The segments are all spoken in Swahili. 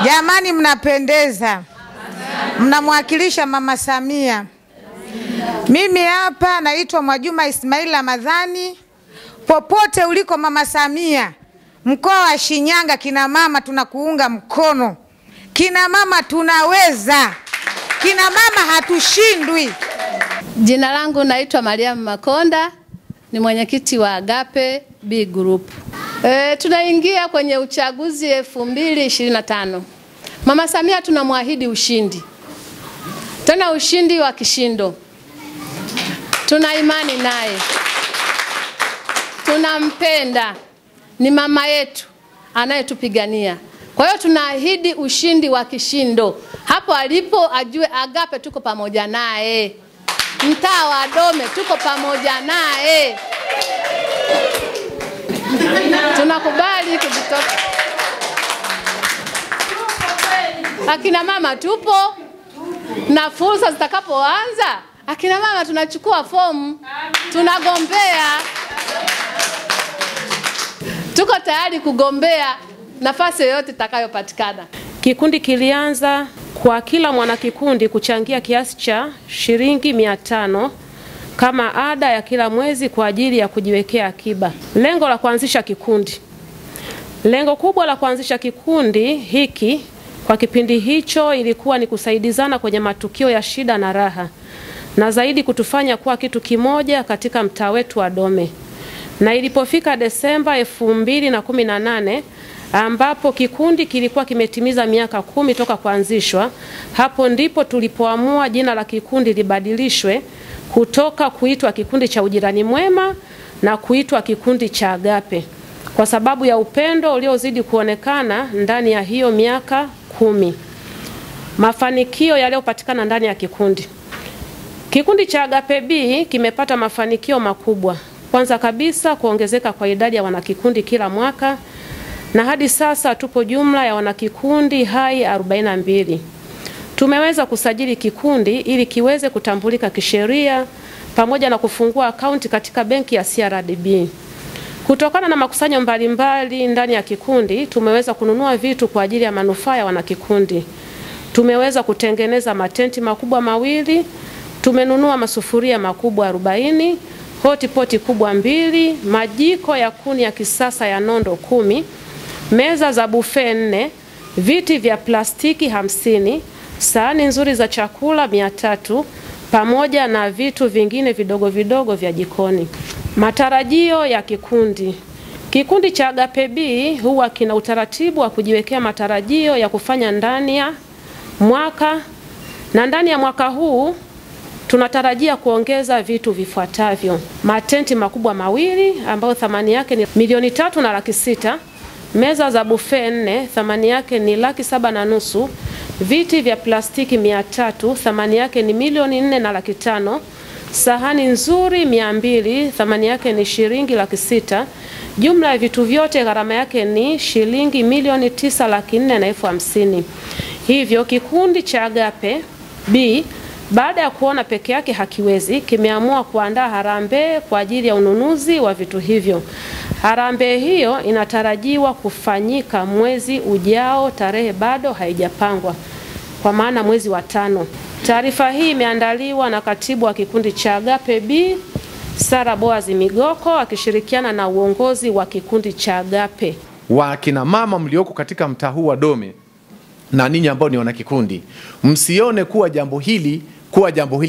Jamani, mnapendeza. Mnamwakilisha Mama Samia. Mimi hapa naitwa Mwajuma Ismail Ramadhani. Popote uliko Mama Samia, mkoa wa Shinyanga, kina mama tunakuunga mkono. Kina mama tunaweza. Kina mama hatushindwi. Jina langu naitwa Mariam Makonda, ni mwenyekiti wa Agape B Group. Tunaingia kwenye uchaguzi 2025. Mama Samia tunamwahidi ushindi. Tena ushindi wa kishindo. Tuna imani naye. Tunampenda. Ni mama yetu anayetupigania. Kwa hiyo tunaahidi ushindi wa kishindo. Hapo alipo ajue Agape tuko pamoja naye. Mtaa wa Dome tuko pamoja naye. Tunakubali kujitoa. Akina mama tupo, na fursa zitakapoanza akina mama tunachukua fomu, tunagombea. Tuko tayari kugombea nafasi yoyote itakayopatikana. Kikundi kilianza kwa kila mwanakikundi kuchangia kiasi cha shilingi 500 kama ada ya kila mwezi kwa ajili ya kujiwekea akiba. Lengo la kuanzisha kikundi. Lengo kubwa la kuanzisha kikundi hiki kwa kipindi hicho ilikuwa ni kusaidizana kwenye matukio ya shida na raha, na zaidi kutufanya kuwa kitu kimoja katika mtaa wetu wa Dome. Na ilipofika Desemba 2018 ambapo kikundi kilikuwa kimetimiza miaka 10 toka kuanzishwa, hapo ndipo tulipoamua jina la kikundi libadilishwe kutoka kuitwa kikundi cha ujirani mwema na kuitwa kikundi cha Agape, kwa sababu ya upendo uliozidi kuonekana ndani ya hiyo miaka 10. Mafanikio yaliyopatikana ndani ya kikundi. Kikundi cha Agape B kimepata mafanikio makubwa. Kwanza kabisa kuongezeka kwa idadi ya wanakikundi kila mwaka, na hadi sasa tupo jumla ya wanakikundi hai 42. Tumeweza kusajili kikundi ili kiweze kutambulika kisheria pamoja na kufungua akaunti katika benki ya CRDB. Kutokana na makusanyo mbalimbali ndani ya kikundi, tumeweza kununua vitu kwa ajili ya manufaa ya wanakikundi. Tumeweza kutengeneza matenti makubwa 2, tumenunua masufuria makubwa 40, hotipoti kubwa 2, majiko ya kuni ya kisasa ya nondo 10, meza za buffet 4, viti vya plastiki 50, sahani nzuri za chakula 300, pamoja na vitu vingine vidogo vidogo vya jikoni. Matarajio ya kikundi. Kikundi cha Agape B huwa kina utaratibu wa kujiwekea matarajio ya kufanya ndani ya mwaka, na ndani ya mwaka huu tunatarajia kuongeza vitu vifuatavyo: matenti makubwa 2 ambayo thamani yake ni 3,600,000, meza za buffet 4 thamani yake ni 7,500,000, viti vya plastiki 300 thamani yake ni 4,500,000, sahani nzuri 200 thamani yake ni shilingi 600,000. Jumla ya vitu vyote gharama yake ni shilingi 9,450,000. Hivyo kikundi cha Agape B baada ya kuona peke yake hakiwezi, kimeamua kuandaa harambee kwa ajili ya ununuzi wa vitu hivyo. Harambee hiyo inatarajiwa kufanyika mwezi ujao, tarehe bado haijapangwa, kwa maana mwezi wa 5. Taarifa hii imeandaliwa na katibu wa kikundi cha Agape B, Sara Boaz Migoko, akishirikiana na uongozi wa kikundi cha Agape. Wakina mama mlioko katika mtaa huu wa Dome na ninyi ambao ni wanakikundi, msione kuwa jambo hili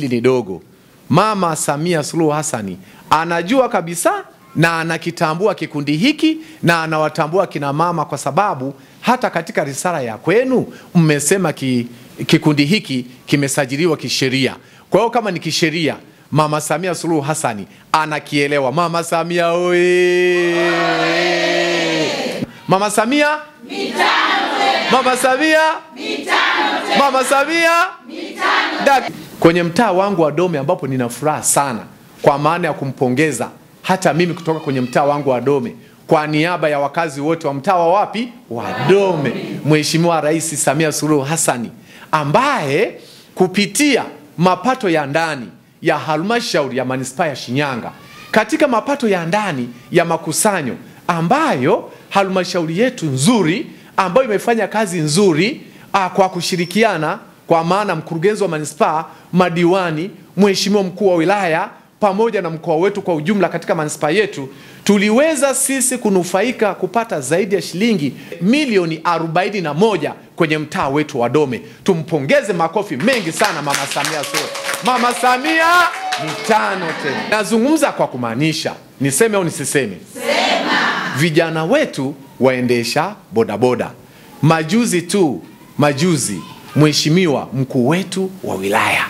ni dogo. Mama Samia Suluhu Hassani anajua kabisa na anakitambua kikundi hiki na anawatambua kina mama, kwa sababu hata katika risala ya kwenu mmesema kikundi hiki kimesajiliwa kisheria. Kwa hiyo kama ni kisheria, Mama Samia Suluhu Hassani anakielewa. Mama Samia oye! Mama Samia mitano! Mama Samia mitano! Mama Samia mitano! Kwenye mtaa wangu wa Dome ambapo nina furaha sana kwa maana ya kumpongeza hata mimi kutoka kwenye mtaa wangu wa Dome kwa niaba ya wakazi wote wa mtaa wa wapi? Wa Dome, Mheshimiwa Rais Samia Suluhu Hassani, ambaye kupitia mapato ya ndani ya halmashauri ya manispaa ya Shinyanga, katika mapato ya ndani ya makusanyo ambayo halmashauri yetu nzuri ambayo imefanya kazi nzuri kwa kushirikiana, kwa maana mkurugenzi wa manispaa, madiwani, mheshimiwa mkuu wa wilaya pamoja na mkoa wetu kwa ujumla katika manispaa yetu, tuliweza sisi kunufaika kupata zaidi ya shilingi milioni 41 kwenye mtaa wetu wa Dome. Tumpongeze makofi mengi sana Mama Samia Suluhu. Mama Samia ni tano tena. Nazungumza kwa kumaanisha, niseme au nisiseme? Sema. Vijana wetu waendesha bodaboda. Majuzi mheshimiwa mkuu wetu wa wilaya,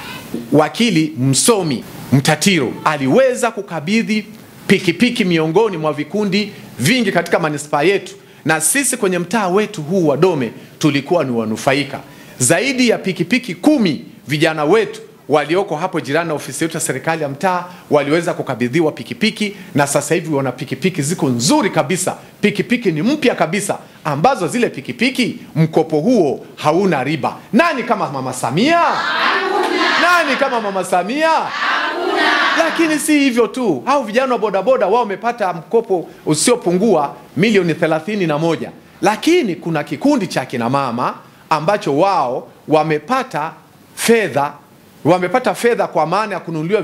wakili msomi Mtatiro, aliweza kukabidhi pikipiki miongoni mwa vikundi vingi katika manispaa yetu, na sisi kwenye mtaa wetu huu wa Dome tulikuwa ni wanufaika. Zaidi ya pikipiki 10 vijana wetu walioko hapo jirani na ofisi yetu ya serikali ya mtaa waliweza kukabidhiwa pikipiki, na sasa hivi wana pikipiki ziko nzuri kabisa. Pikipiki ni mpya kabisa, ambazo zile pikipiki mkopo huo hauna riba. Nani kama Mama Samia? Hakuna. Nani kama Mama Samia? Hakuna. Lakini si hivyo tu, hao vijana wa bodaboda wao wamepata mkopo usiopungua milioni 31. Lakini kuna kikundi cha kina mama ambacho wao wamepata fedha kwa maana ya kununuliwa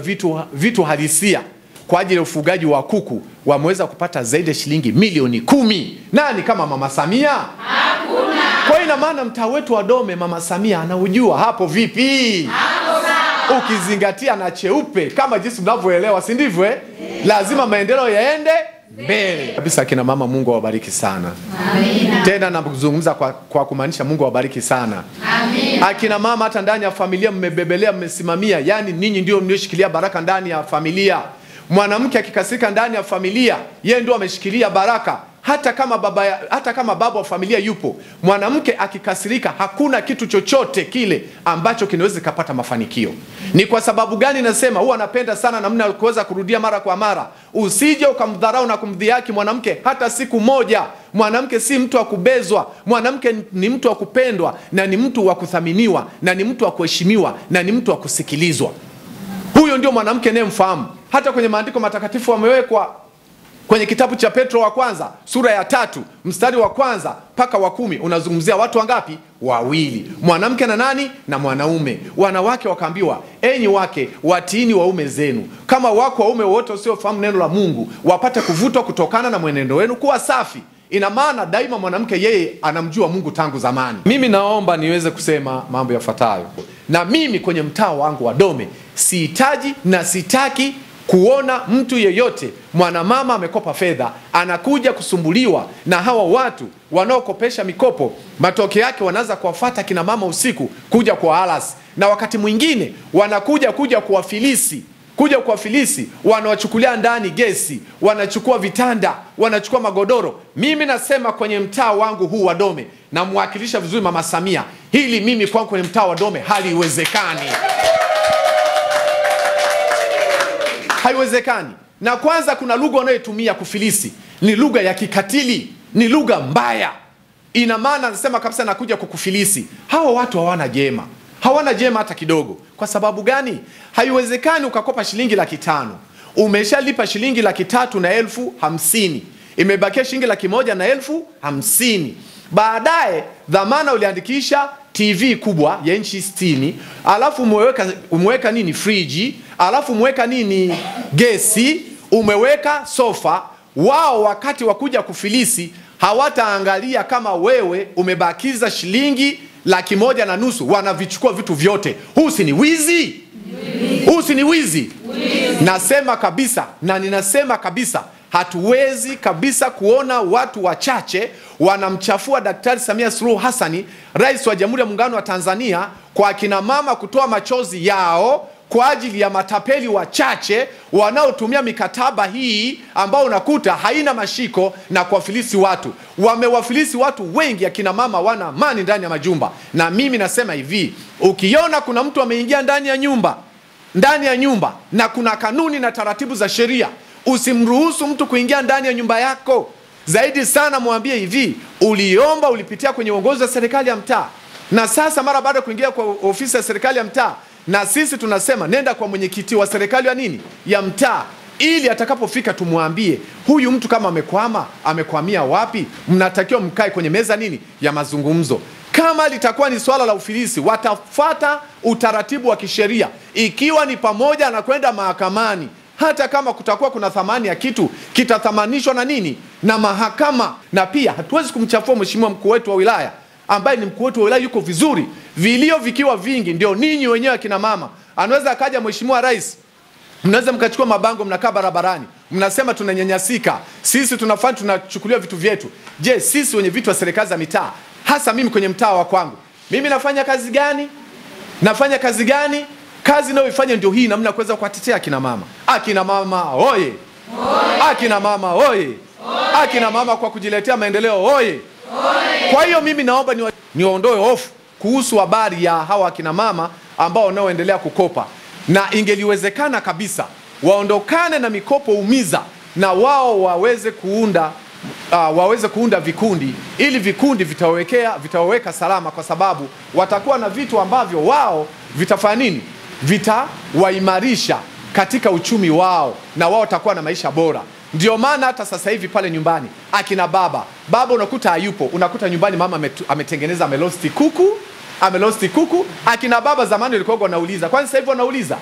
vitu halisia kwa ajili ya ufugaji wa kuku, wameweza kupata zaidi ya shilingi milioni 10. Nani kama Mama Samia? Hakuna. Kwa ina maana mtaa wetu wa Dome Mama Samia anaujua hapo vipi? Hapo sawa. Ukizingatia na cheupe kama jinsi mnavyoelewa, si ndivyo Lazima maendeleo yaende mbele. Kabisa kina mama, Mungu awabariki sana. Amina. Tena nakuzungumza kwa kumaanisha Mungu awabariki sana. Amina. Akina mama hata ndani ya familia mmebebelea, mmesimamia, yani ninyi ndio mlioshikilia baraka ndani ya familia. Mwanamke akikasirika ndani ya familia, yeye ndio ameshikilia baraka. Hata kama baba wa familia yupo, mwanamke akikasirika hakuna kitu chochote kile ambacho kinaweza kupata mafanikio. Ni kwa sababu gani nasema huwa napenda sana namna ya kuweza kurudia mara kwa mara. Usije ukamdharau na kumdhihaki mwanamke hata siku moja. Mwanamke si mtu wa kubezwa, mwanamke ni mtu wa kupendwa, na ni mtu wa kuthaminiwa, na ni mtu wa kuheshimiwa, na ni mtu wa kusikilizwa. Huyo ndio mwanamke ninayemfahamu. Hata kwenye maandiko matakatifu wamewekwa kwenye kitabu cha Petro wa kwanza sura ya 3 mstari wa 1 mpaka wa 10 unazungumzia watu wangapi? Wawili, mwanamke na nani? Na mwanaume. Wanawake wakaambiwa, enyi wake watiini waume zenu, kama wako waume wote wasiofahamu neno la Mungu, wapate kuvutwa kutokana na mwenendo wenu kuwa safi. Ina maana daima mwanamke yeye anamjua Mungu tangu zamani. Mimi naomba niweze kusema mambo yafuatayo. Na mimi kwenye mtaa wangu wa Dome sihitaji na sitaki kuona mtu yeyote, mwanamama amekopa fedha, anakuja kusumbuliwa na hawa watu wanaokopesha mikopo. Matokeo yake wanaanza kuwafuata kina mama usiku kuja kwa alasi, na wakati mwingine wanakuja kuwafilisi, wanawachukulia ndani gesi, wanachukua vitanda, wanachukua magodoro. Mimi nasema kwenye mtaa wangu huu wa Dome, na mwakilisha vizuri Mama Samia, hili mimi kwangu kwenye mtaa wa Dome haliwezekani. Haiwezekani. Na kwanza kuna lugha wanayotumia kufilisi, ni lugha ya kikatili, ni lugha mbaya. Ina maana nasema kabisa nakuja kukufilisi. Hawa watu hawana jema hata kidogo. Kwa sababu gani? Haiwezekani ukakopa shilingi 500,000, umeshalipa shilingi 300,000 na 50,000, imebakia shilingi 100,000 na 50,000. Baadaye dhamana uliandikisha TV kubwa ya inchi 60, alafu umeweka nini friji, alafu umeweka nini gesi, umeweka sofa. Wao wakati wakuja kufilisi hawataangalia kama wewe umebakiza shilingi 150,000, wanavichukua vitu vyote. Huu si ni wizi? Huu si ni wizi? Nasema kabisa, na ninasema kabisa, hatuwezi kabisa kuona watu wachache wanamchafua Daktari Samia Suluhu Hassani, Rais wa Jamhuri ya Muungano wa Tanzania, kwa kina mama kutoa machozi yao kwa ajili ya matapeli wachache wanaotumia mikataba hii ambao unakuta haina mashiko na kuwafilisi watu. Wamewafilisi watu wengi, akina mama wana amani ndani ya majumba. Na mimi nasema hivi, ukiona kuna mtu ameingia ndani ya nyumba na kuna kanuni na taratibu za sheria, usimruhusu mtu kuingia ndani ya nyumba yako. Zaidi sana mwambie hivi, ulipitia kwenye uongozi wa serikali ya mtaa, na sasa mara baada ya kuingia kwa ofisi ya serikali ya mtaa, na sisi tunasema nenda kwa mwenyekiti wa serikali ya nini? Ya mtaa. ili atakapofika tumwambie huyu mtu kama amekwamia wapi, mnatakiwa mkae kwenye meza nini ya mazungumzo. Kama litakuwa ni swala la ufilisi, watafuata utaratibu wa kisheria, ikiwa ni pamoja na kwenda mahakamani. Hata kama kutakuwa kuna thamani ya kitu, kitathamanishwa na nini? Na mahakama. Na pia hatuwezi kumchafua mheshimiwa mkuu wetu wa wilaya, ambaye ni mkuu wetu wa wilaya, yuko vizuri. Vilio vikiwa vingi, ndio ninyi wenyewe akina mama. Anaweza akaja mheshimiwa rais, mnaweza mkachukua mabango, mnakaa barabarani, mnasema tunanyanyasika, sisi tunachukuliwa vitu vyetu. Je, sisi wenye vitu wa serikali za mitaa, hasa mimi kwenye mtaa wa kwangu, mimi nafanya kazi gani? Nafanya kazi gani? Kazi nayoifanya ndio hii, namna kuweza kuwatetea akina mama. Akina mama oye! Akina mama oye! Akina mama kwa kujiletea maendeleo oye! Kwa hiyo mimi naomba niwaondoe hofu kuhusu habari ya hawa akina mama ambao wanaoendelea kukopa, na ingeliwezekana kabisa waondokane na mikopo umiza, na wao waweze kuunda vikundi, ili vikundi vitawaweka salama, kwa sababu watakuwa na vitu ambavyo wao vitafanya nini? Vitawaimarisha katika uchumi wao, na wao watakuwa na maisha bora. Ndio maana hata sasa hivi pale nyumbani akina baba unakuta hayupo, unakuta nyumbani mama ametengeneza amelosti kuku. Akina baba zamani walikuwa wanauliza, kwani sasa hivi wanauliza?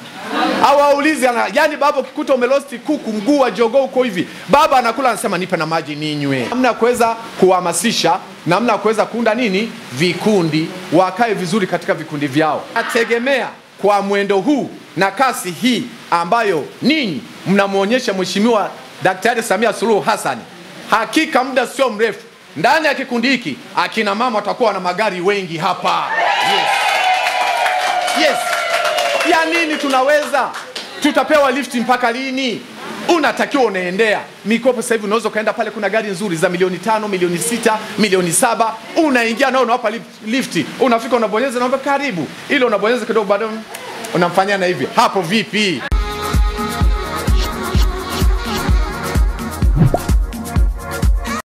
Hawaulizi. Yani baba ukikuta umelosti kuku, mguu wa jogoo uko hivi, baba anakula, anasema nipe na maji ninywe. Namna kuweza kuhamasisha, namna kuweza kuunda nini? Vikundi, wakae vizuri katika vikundi vyao. Nategemea kwa mwendo huu na kasi hii ambayo ninyi mnamuonyesha Mheshimiwa Daktari Samia Suluhu Hassan, hakika muda sio mrefu ndani ya kikundi hiki akina mama watakuwa na magari wengi hapa. Yes. Ya nini tunaweza? Tutapewa lifti mpaka lini? Unatakiwa unaendea mikopo. Sasa hivi unaweza kaenda pale, kuna gari nzuri za milioni 5, milioni 6, milioni 7, unaingia nao, unawapa lifti, unafika unabonyeza, naomba karibu, ile unabonyeza kidogo, bado unamfanyia na hivi. Hapo vipi?